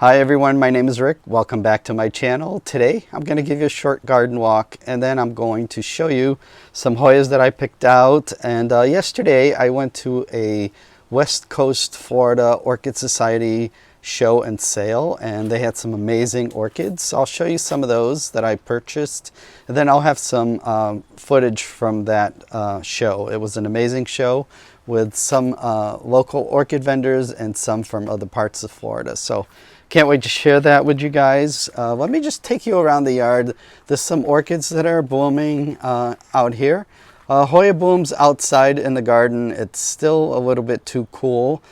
Hi everyone, my name is Rick. Welcome back to my channel. Today I'm going to give you a short garden walk and then I'm going to show you some Hoyas that I picked out. And yesterday I went to a West Coast Florida Orchid Society show and sale, and they had some amazing orchids. I'll show you some of those that I purchased, and then I'll have some footage from that show. It was an amazing show with some local orchid vendors and some from other parts of Florida. So can't wait to share that with you guys. Let me just take you around the yard. There's some orchids that are blooming out here. Hoya blooms outside in the garden. It's still a little bit too cool.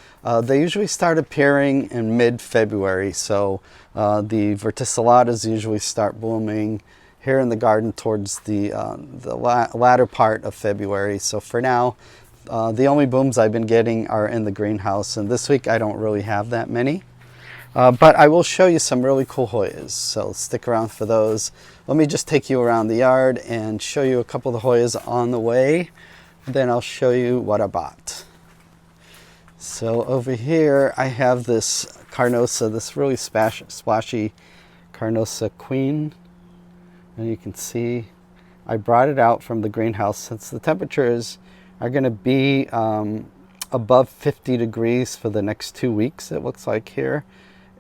They usually start appearing in mid-February, so the verticillatas usually start blooming here in the garden towards the latter part of February. So for now, the only blooms I've been getting are in the greenhouse, and this week I don't really have that many. But I will show you some really cool Hoyas, so stick around for those. Let me just take you around the yard and show you a couple of the Hoyas on the way. Then I'll show you what I bought. So over here I have this Carnosa, this really splashy Carnosa Queen. And you can see I brought it out from the greenhouse since the temperatures are going to be above 50 degrees for the next 2 weeks, it looks like here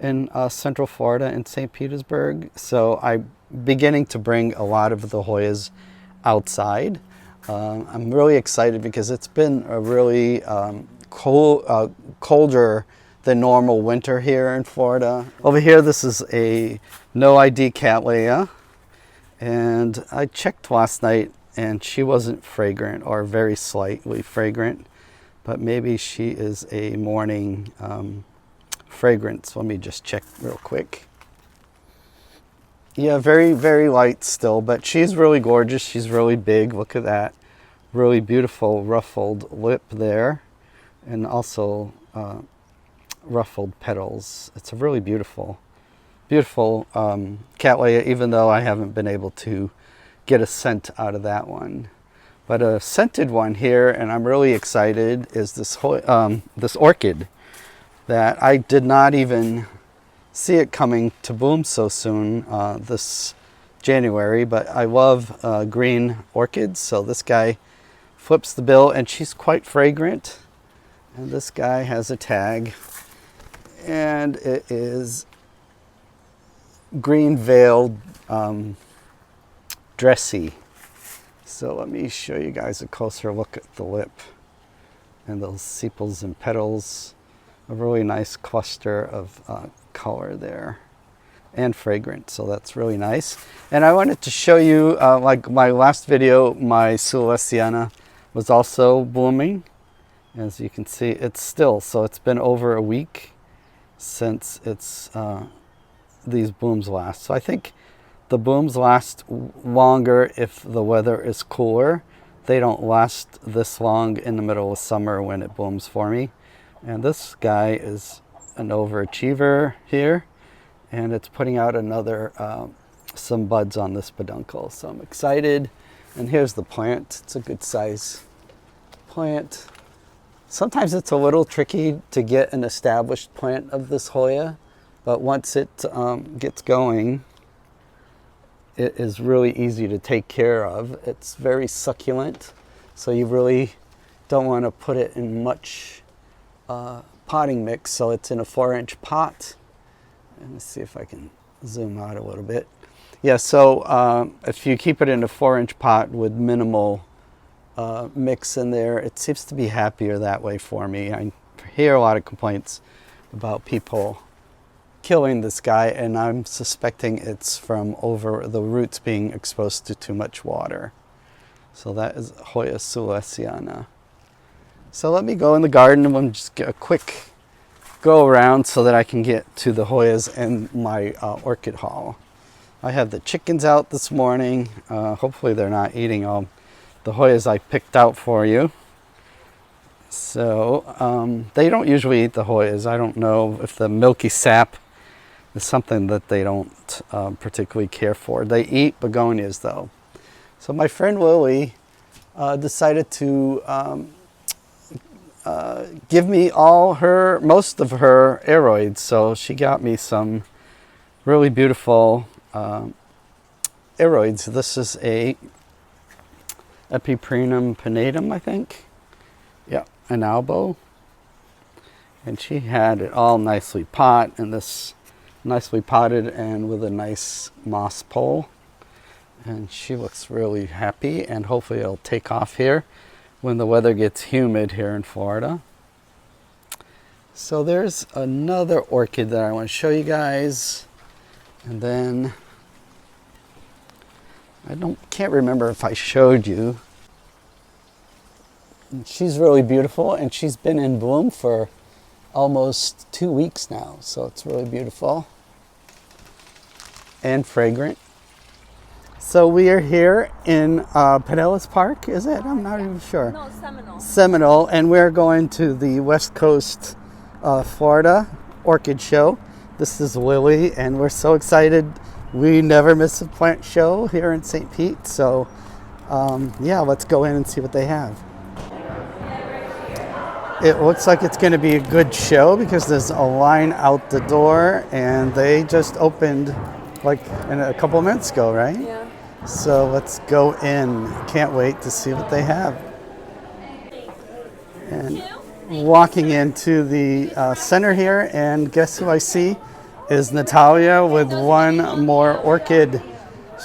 in Central Florida in St. Petersburg. So I'm beginning to bring a lot of the Hoyas outside. I'm really excited because it's been a really colder than normal winter here in Florida. Over here, this is a no ID Cattleya, and I checked last night and she wasn't fragrant, or very slightly fragrant, but maybe she is a morning fragrance. Let me just check real quick. Yeah, very, very light still, but she's really gorgeous. She's really big. Look at that. Really beautiful ruffled lip there, and also ruffled petals. It's a really beautiful, beautiful Cattleya, even though I haven't been able to get a scent out of that one. But a scented one here, and I'm really excited, is this this orchid that I did not even see it coming to bloom so soon this January. But I love green orchids, so this guy flips the bill, and she's quite fragrant. And this guy has a tag, and it is green veiled dressy. So let me show you guys a closer look at the lip and those sepals and petals. A really nice cluster of color there, and fragrant, so that's really nice. And I wanted to show you, like my last video, my Sulessiana was also blooming. As you can see, it's still, so it's been over a week since it's these blooms last. So I think the blooms last longer if the weather is cooler. They don't last this long in the middle of summer when it blooms for me. And this guy is an overachiever here, and it's putting out another some buds on this peduncle. So I'm excited. And here's the plant. It's a good size plant. Sometimes it's a little tricky to get an established plant of this Hoya, but once it gets going, it is really easy to take care of. It's very succulent, so you really don't want to put it in much potting mix. So it's in a 4-inch pot. And let's see if I can zoom out a little bit. Yeah, so if you keep it in a 4-inch pot with minimal mix in there, it seems to be happier that way for me. I hear a lot of complaints about people killing this guy, and I'm suspecting it's from over the roots being exposed to too much water. So that is Hoya Sulessiana. So let me go in the garden and we'll just get a quick go around so that I can get to the Hoyas and my orchid haul. I have the chickens out this morning. Hopefully they're not eating all the Hoyas I picked out for you. So they don't usually eat the Hoyas. I don't know if the milky sap is something that they don't particularly care for. They eat begonias though. So my friend Lily decided to give me most of her aroids. So she got me some really beautiful aroids. This is a Epiprenum pinnatum, I think. Yeah, an albo. And she had it all nicely nicely potted and with a nice moss pole. And she looks really happy, and hopefully it'll take off here when the weather gets humid here in Florida. So there's another orchid that I want to show you guys. And then can't remember if I showed you. And she's really beautiful, and she's been in bloom for almost 2 weeks now. So it's really beautiful and fragrant. So we are here in Pinellas Park, is it? I'm not even sure. No, Seminole. Seminole, and we're going to the West Coast Florida Orchid Show. This is Lily, and we're so excited. We never miss a plant show here in St. Pete, so yeah, let's go in and see what they have. It looks like it's going to be a good show because there's a line out the door, and they just opened like a couple of minutes ago, right? Yeah. So let's go in. Can't wait to see what they have. And walking into the center here, and guess who I see is Natalia with one more orchid.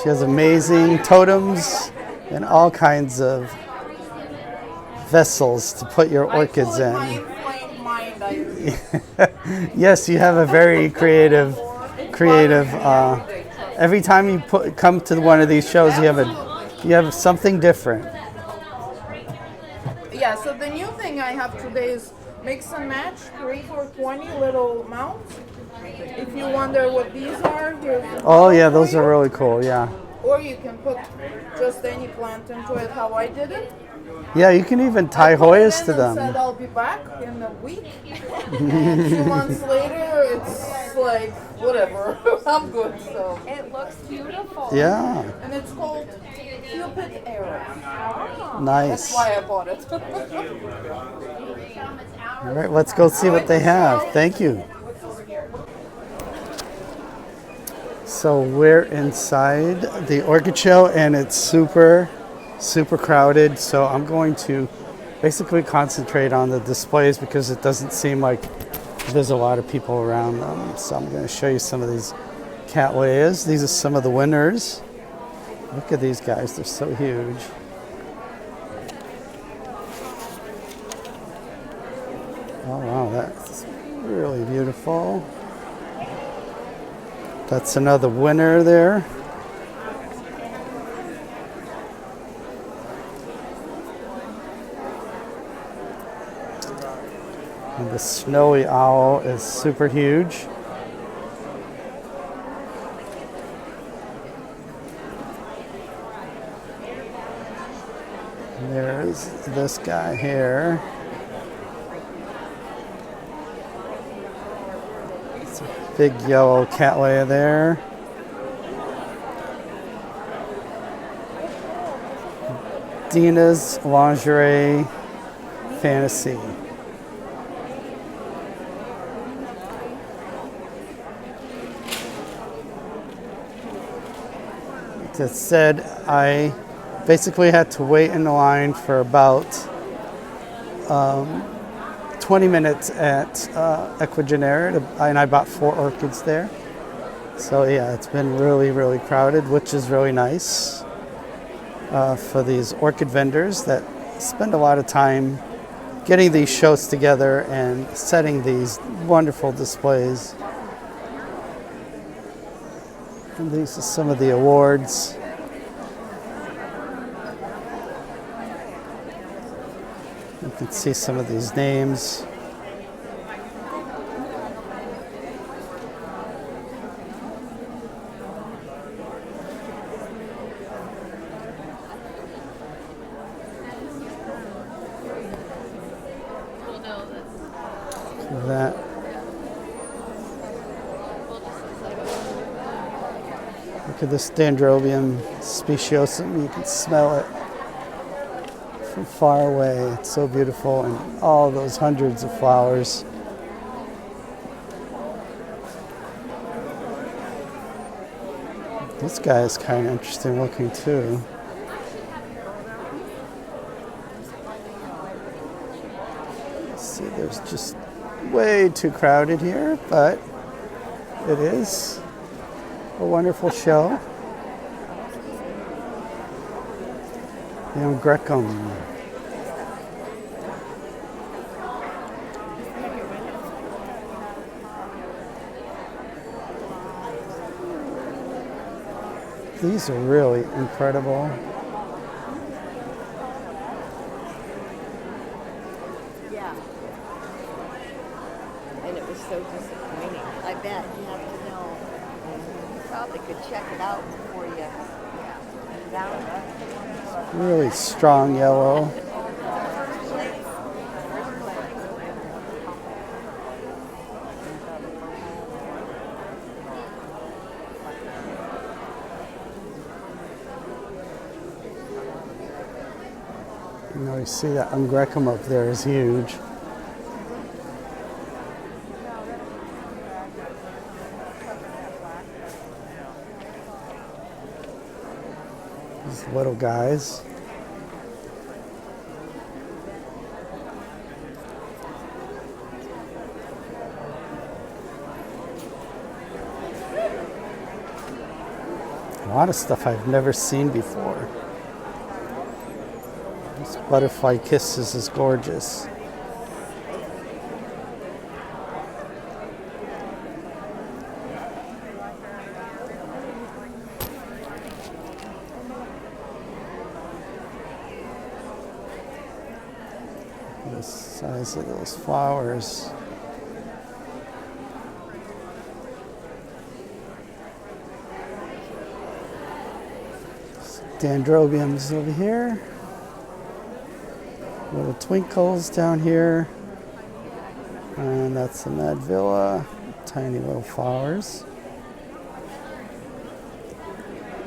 She has amazing totems and all kinds of vessels to put your orchids in. Yes, you have a very creative. Every time you come to one of these shows, you have something different. Yeah, so the new thing I have today is mix and match 3 for 20 little mounts. If you wonder what these are, here's oh yeah, those are really cool. Yeah. Or you can put just any plant into it, how I did it. Yeah, you can even tie Hoyas to them. Said I'll be back in a week. 2 months later, it's like whatever. I'm good. So It looks beautiful. Yeah. and it's called Cupid Arrow. Nice. That's why I bought it. All right, let's go see what they have. Thank you. So we're inside the orchid show, and it's super crowded. So I'm going to basically concentrate on the displays because it doesn't seem like there's a lot of people around them. So I'm going to show you some of these cattleyas. These are some of the winners. Look at these guys, they're so huge. Oh wow, that's really beautiful. That's another winner there. And the snowy owl is super huge. And there's this guy here. It's a big yellow cattleya there. Dina's Lingerie Fantasy. It said I basically had to wait in the line for about 20 minutes at Equigenera, and I bought 4 orchids there. So yeah, it's been really crowded, which is really nice for these orchid vendors that spend a lot of time getting these shows together and setting these wonderful displays. And these are some of the awards. You can see some of these names. That. Look at this Dendrobium speciosum. You can smell it from far away. It's so beautiful, and all those hundreds of flowers. This guy is kind of interesting looking too. See, there's just way too crowded here, but it is a wonderful show. The Grekum. These are really incredible. Yeah. And it was so disappointing. I bet you have to know. You probably could check it out before you down it. Really strong yellow. You know, you see that Grekum up there is huge. These little guys. A lot of stuff I've never seen before. This butterfly kisses is gorgeous. The size of those flowers. Dendrobiums over here. Little twinkles down here. And that's the Madvilla. Tiny little flowers.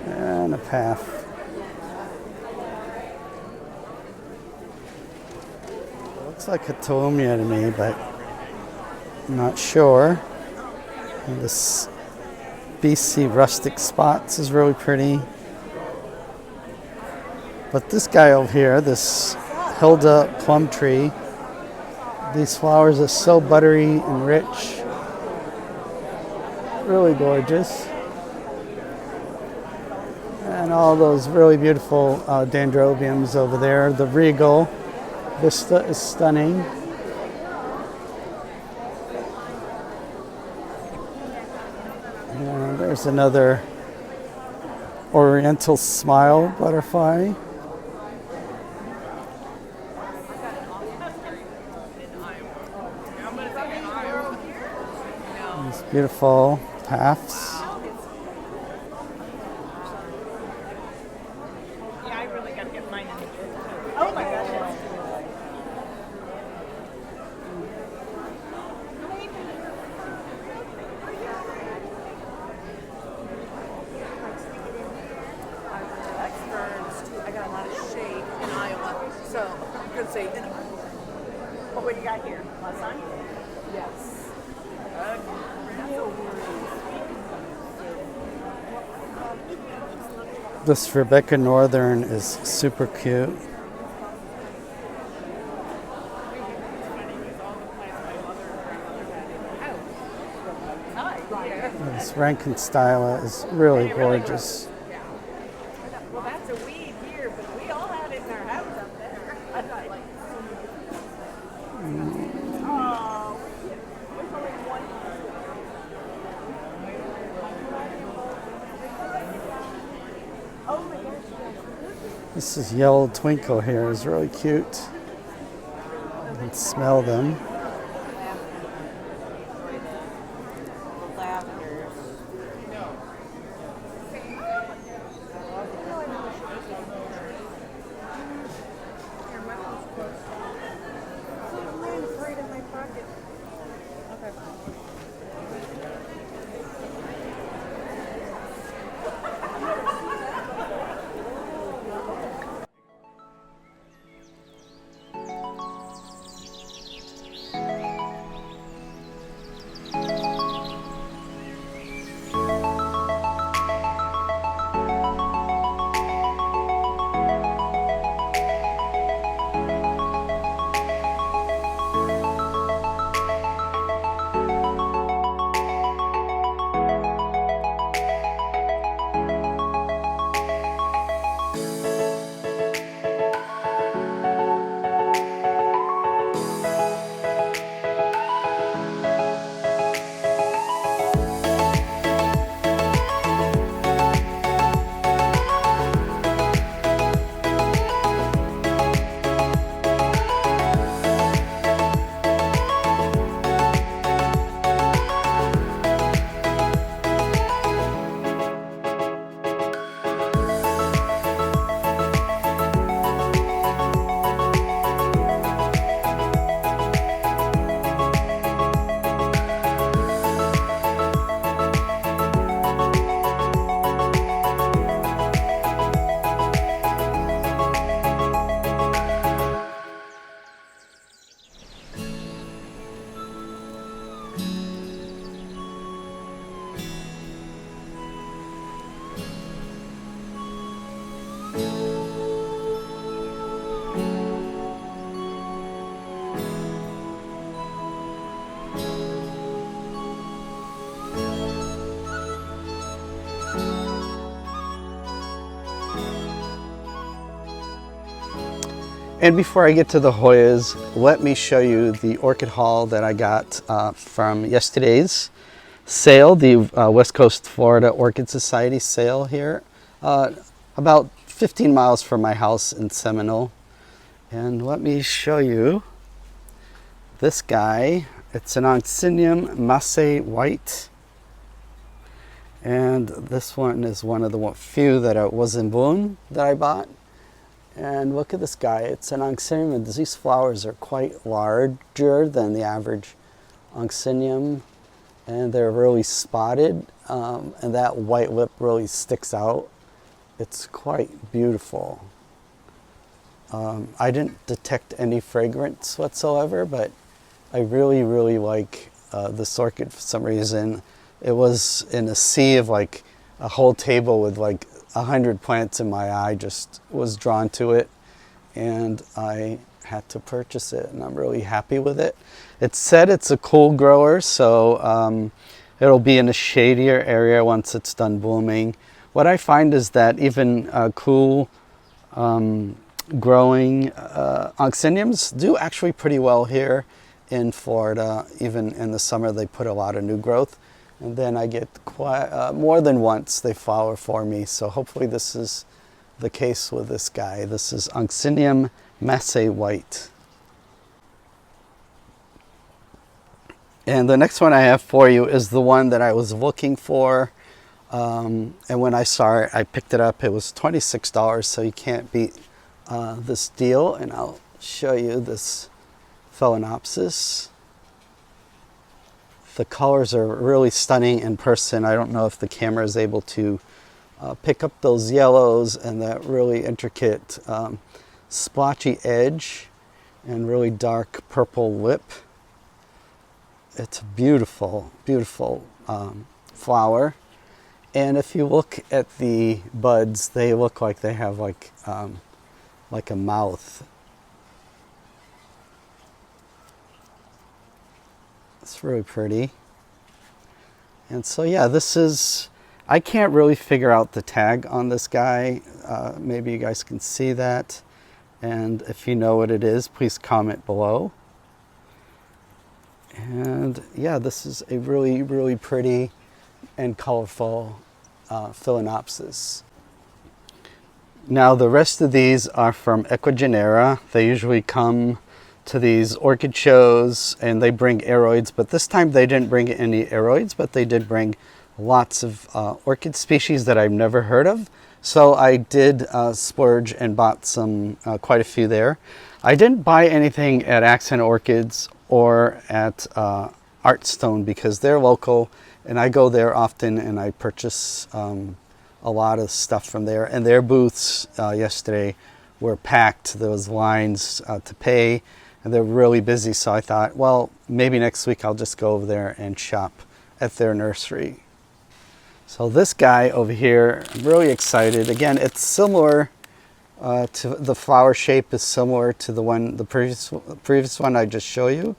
And a path. Looks like a Tolomia to me, but I'm not sure. And this BC rustic spots is really pretty. But this guy over here, this Hilda plum tree, these flowers are so buttery and rich. Really gorgeous. And all those really beautiful dendrobiums over there. The regal vista is stunning. And there's another Oriental smile butterfly. These beautiful paths. Yeah, I really got to get mine in the too. Oh my gosh. I got a lot of shade in Iowa, so I'm going to say, what do you got here? My son? Yes. This Rebecca Northern is super cute. This Rankenstyla is really gorgeous. Well, that's a weed here, but we all had it in our house up there. I thought, like, oh, there's only one. Oh my gosh. This is yellow twinkle here is really cute. You can smell them. And before I get to the Hoyas, let me show you the orchid haul that I got from yesterday's sale, the West Coast Florida Orchid Society sale here, about 15 miles from my house in Seminole. And let me show you this guy. It's an Oncinium Masse White. And this one is one of the few that was in bloom that I bought. And look at this guy. It's an Oncinium, and these flowers are quite larger than the average Oncinium. And they're really spotted, and that white lip really sticks out. It's quite beautiful. I didn't detect any fragrance whatsoever, but I really, really like this orchid for some reason. It was in a sea of like a whole table with like 100 plants in my eye, just was drawn to it, and I had to purchase it, and I'm really happy with it. It said it's a cool grower, so it'll be in a shadier area once it's done blooming. What I find is that even cool growing onciniums do actually pretty well here in Florida. Even in the summer, they put a lot of new growth, and then I get quite, more than once they flower for me. So hopefully this is the case with this guy. This is Oncinium Masse White. And the next one I have for you is the one that I was looking for. And when I saw it, I picked it up. It was $26, so you can't beat this deal. And I'll show you this Phalaenopsis. The colors are really stunning in person. I don't know if the camera is able to pick up those yellows and that really intricate splotchy edge and really dark purple lip. It's a beautiful, beautiful flower. And if you look at the buds, they look like they have like a mouth. It's really pretty. And so yeah, this is, I can't really figure out the tag on this guy. Maybe you guys can see that. And if you know what it is, please comment below. And yeah, this is a really, really pretty and colorful Phalaenopsis. Now the rest of these are from Equigenera. They usually come to these orchid shows and they bring aroids, but this time they didn't bring any aroids, but they did bring lots of orchid species that I've never heard of. So I did splurge and bought some, quite a few there. I didn't buy anything at Accent Orchids or at Artstone because they're local and I go there often and I purchase a lot of stuff from there. And their booths yesterday were packed. There was lines to pay and they're really busy. So I thought, well, maybe next week I'll just go over there and shop at their nursery. So this guy over here, I'm really excited. Again, it's similar to the flower shape is similar to the previous one I just showed you.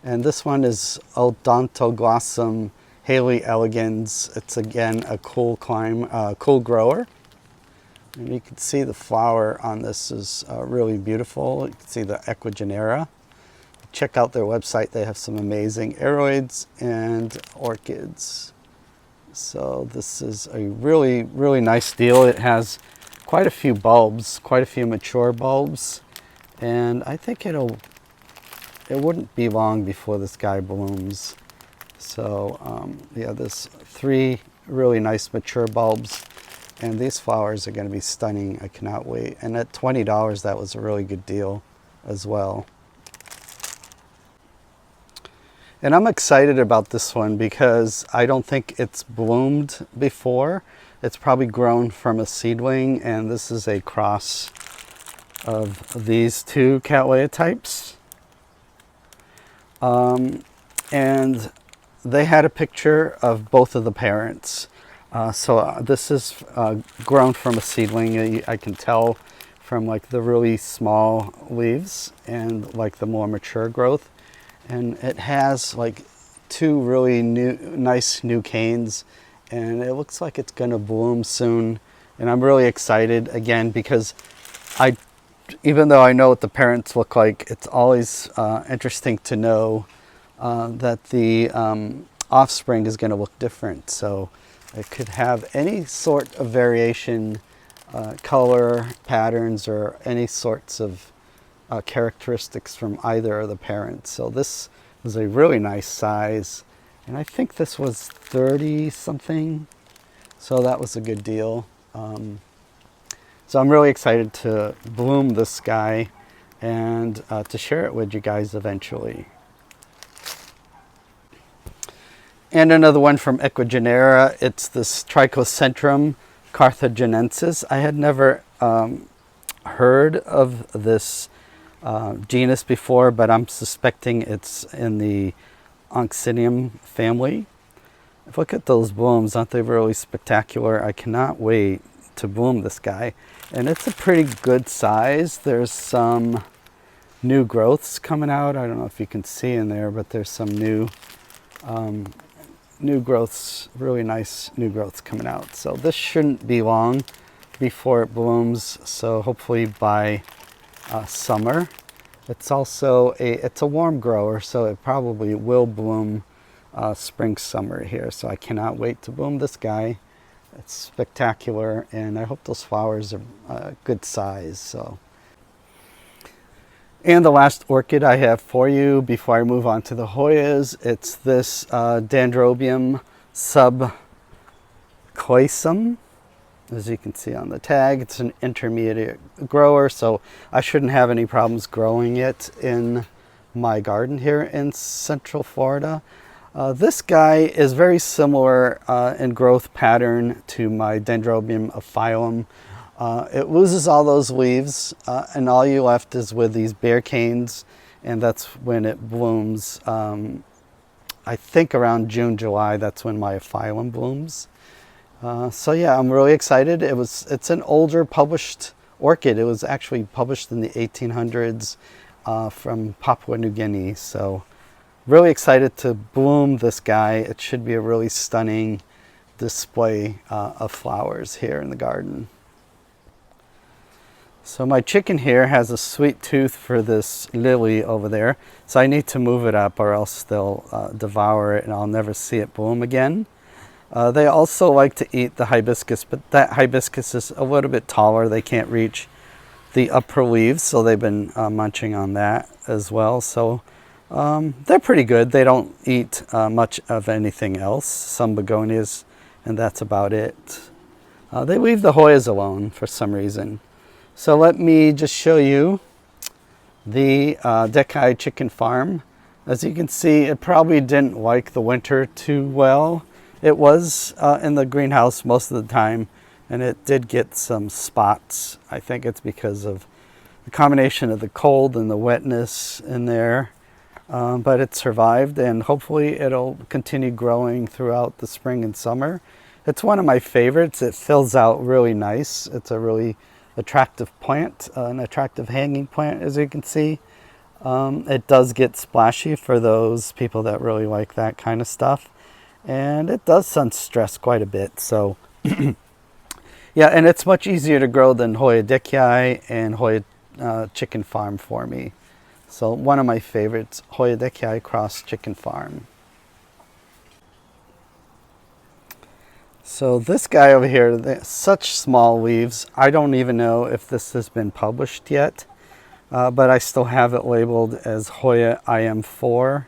And this one is Odontoglossum Haley elegans. It's again a cool grower. And you can see the flower on this is really beautiful. You can see the Equigenera. Check out their website. They have some amazing aroids and orchids. So this is a really, really nice deal. It has quite a few bulbs, quite a few mature bulbs. And I think it wouldn't be long before this guy blooms. So yeah, there's 3 really nice mature bulbs. And these flowers are going to be stunning. I cannot wait. And at $20, that was a really good deal as well. And I'm excited about this one because I don't think it's bloomed before. It's probably grown from a seedling, and this is a cross of these 2 Cattleya types. And they had a picture of both of the parents. So this is grown from a seedling. I can tell from like the really small leaves and like the more mature growth. And it has like 2 really nice new canes, and it looks like it's gonna bloom soon. And I'm really excited again because I even though I know what the parents look like, it's always interesting to know that the offspring is going to look different. So it could have any sort of variation, color, patterns, or any sorts of characteristics from either of the parents. So this was a really nice size, and I think this was 30 something, so that was a good deal. So I'm really excited to bloom this guy and to share it with you guys eventually. And another one from Equigenera, it's this Trichocentrum carthaginensis. I had never heard of this genus before, but I'm suspecting it's in the Oncidium family. Look at those blooms, aren't they really spectacular? I cannot wait to bloom this guy. And it's a pretty good size. There's some new growths coming out. I don't know if you can see in there, but there's some new growths, really nice new growths coming out. So this shouldn't be long before it blooms. So hopefully by summer. It's also it's a warm grower, so it probably will bloom spring, summer here. So I cannot wait to bloom this guy. It's spectacular, and I hope those flowers are good size. So, and the last orchid I have for you before I move on to the Hoyas, it's this Dendrobium subcoisum. As you can see on the tag, it's an intermediate grower, so I shouldn't have any problems growing it in my garden here in Central Florida. This guy is very similar in growth pattern to my Dendrobium ophyllum. It loses all those leaves, and all you left is with these bare canes, and that's when it blooms. I think around June, July, that's when my ophyllum blooms. So yeah, I'm really excited. It's an older published orchid. It was actually published in the 1800s from Papua New Guinea. So really excited to bloom this guy. It should be a really stunning display of flowers here in the garden. So my chicken here has a sweet tooth for this lily over there. So I need to move it up or else they'll devour it and I'll never see it bloom again. They also like to eat the hibiscus, but that hibiscus is a little bit taller. They can't reach the upper leaves, so they've been munching on that as well. So they're pretty good. They don't eat much of anything else, some begonias, and that's about it. They leave the Hoyas alone for some reason. So let me just show you the Decai chicken farm. As you can see, it probably didn't like the winter too well. It was in the greenhouse most of the time, and it did get some spots. I think it's because of the combination of the cold and the wetness in there, but it survived, and hopefully it'll continue growing throughout the spring and summer. It's one of my favorites. It fills out really nice. It's a really attractive plant, an attractive hanging plant, as you can see. It does get splashy for those people that really like that kind of stuff. And it does sun stress quite a bit. So yeah, and it's much easier to grow than Hoya Decii and Hoya Chicken Farm for me. So one of my favorites, Hoya Decii cross Chicken Farm. So this guy over here, such small leaves. I don't even know if this has been published yet, but I still have it labeled as Hoya IM4.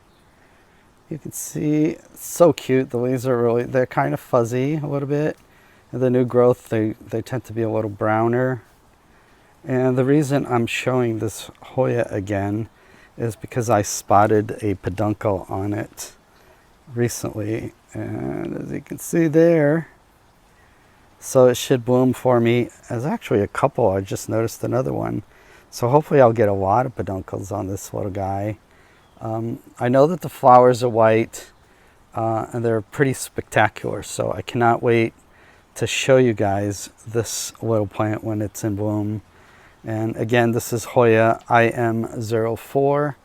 You can see, it's so cute. The leaves are they're kind of fuzzy a little bit. And the new growth, they tend to be a little browner. And the reason I'm showing this Hoya again is because I spotted a peduncle on it recently. And as you can see there, so it should bloom for me. There's actually a couple. I just noticed another one. So hopefully I'll get a lot of peduncles on this little guy. I know that the flowers are white and they're pretty spectacular, so I cannot wait to show you guys this little plant when it's in bloom. And again, this is Hoya IM04.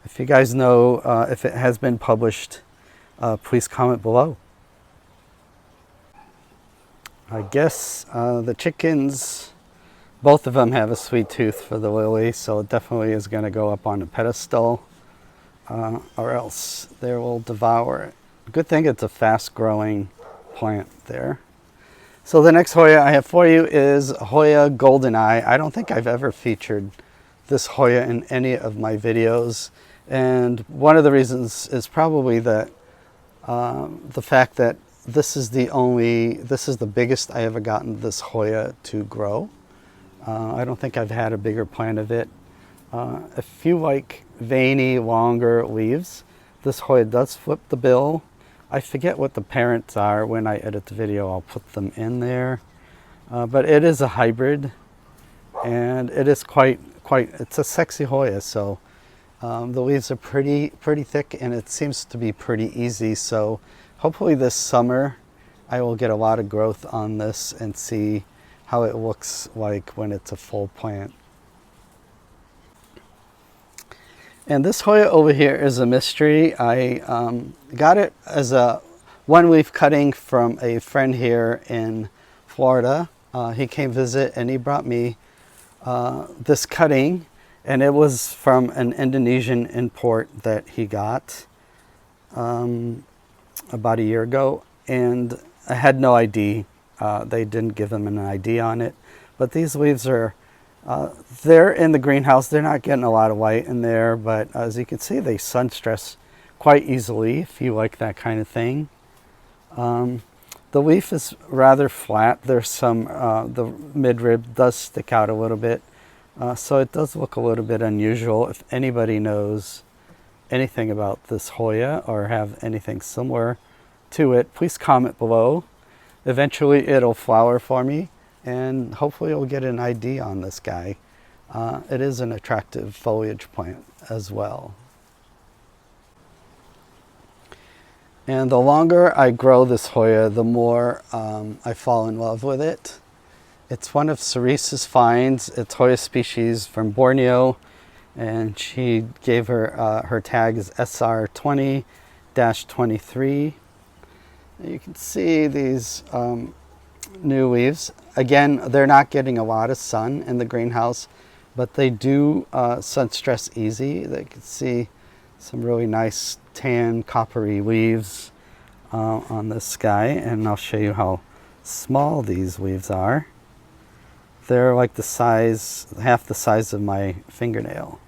If you guys know if it has been published, please comment below. I guess the chickens Both of them have a sweet tooth for the lily, so it definitely is going to go up on a pedestal, or else they will devour it. Good thing it's a fast-growing plant there. So the next Hoya I have for you is Hoya Goldeneye. I don't think I've ever featured this Hoya in any of my videos, and one of the reasons is probably that the fact that this is the biggest I ever gotten this Hoya to grow. I don't think I've had a bigger plant of it. If you like veiny, longer leaves, this Hoya does flip the bill. I forget what the parents are. When I edit the video, I'll put them in there. But it is a hybrid, and it is it's a sexy Hoya. So the leaves are pretty thick, and it seems to be pretty easy. So hopefully this summer I will get a lot of growth on this and see how it looks like when it's a full plant. And this Hoya over here is a mystery. I got it as a one-leaf cutting from a friend here in Florida. He came visit and he brought me this cutting, and it was from an Indonesian import that he got about a year ago, and I had no ID. They didn't give him an ID on it, but these leaves are they're in the greenhouse. They're not getting a lot of light in there, but as you can see, they sun stress quite easily if you like that kind of thing. The leaf is rather flat. There's some, the midrib does stick out a little bit, so it does look a little bit unusual. If anybody knows anything about this Hoya or have anything similar to it, please comment below. Eventually it'll flower for me, and hopefully you'll get an ID on this guy. It is an attractive foliage plant as well. And the longer I grow this Hoya, the more I fall in love with it. It's one of Ceresa's finds. It's Hoya species from Borneo, and she gave her tag is SR20-23. You can see these new leaves. Again, they're not getting a lot of sun in the greenhouse, but they do sun stress easy. They can see some really nice tan coppery leaves on this guy, and I'll show you how small these leaves are. They're like the size, half the size of my fingernail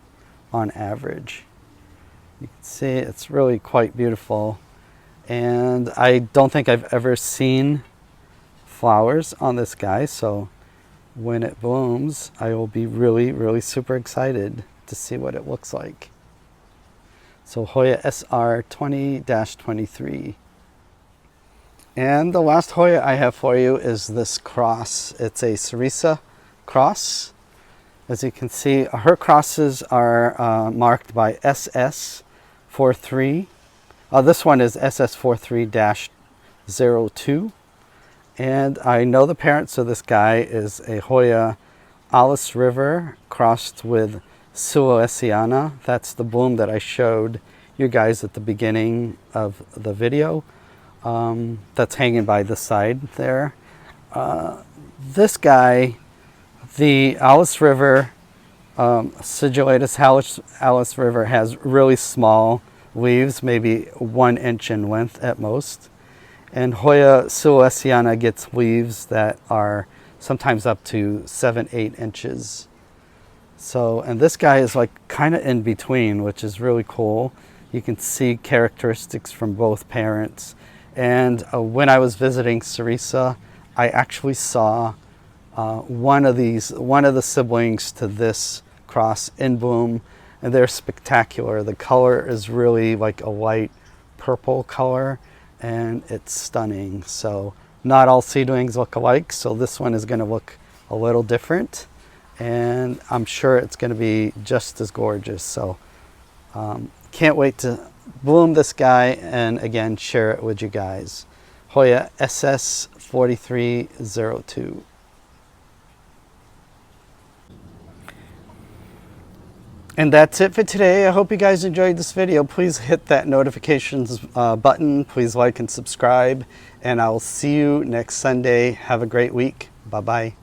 on average. You can see it's really quite beautiful, and I don't think I've ever seen flowers on this guy, so when it blooms I will be really super excited to see what it looks like. So Hoya SR20-23. And the last Hoya I have for you is this cross. It's a Ceresa cross. As you can see, her crosses are marked by SS43. This one is SS43-02. And I know the parent, so this guy is a Hoya Alice River crossed with Suoesiana. That's the bloom that I showed you guys at the beginning of the video. That's hanging by the side there. This guy, the Alice River, Sigillatus Alice River, has really small leaves, maybe 1 inch in length at most. And Hoya Suoesiana gets leaves that are sometimes up to 7-8 inches. So, and this guy is like kind of in between, which is really cool. You can see characteristics from both parents. And when I was visiting Ceresa, I actually saw one of the siblings to this cross in bloom, and they're spectacular. The color is really like a light purple color, and it's stunning. So not all seedlings look alike, so this one is going to look a little different, and I'm sure it's going to be just as gorgeous. So can't wait to bloom this guy and again share it with you guys. Hoya SS4302. And that's it for today. I hope you guys enjoyed this video. Please hit that notifications button. Please like and subscribe. And I will see you next Sunday. Have a great week. Bye-bye.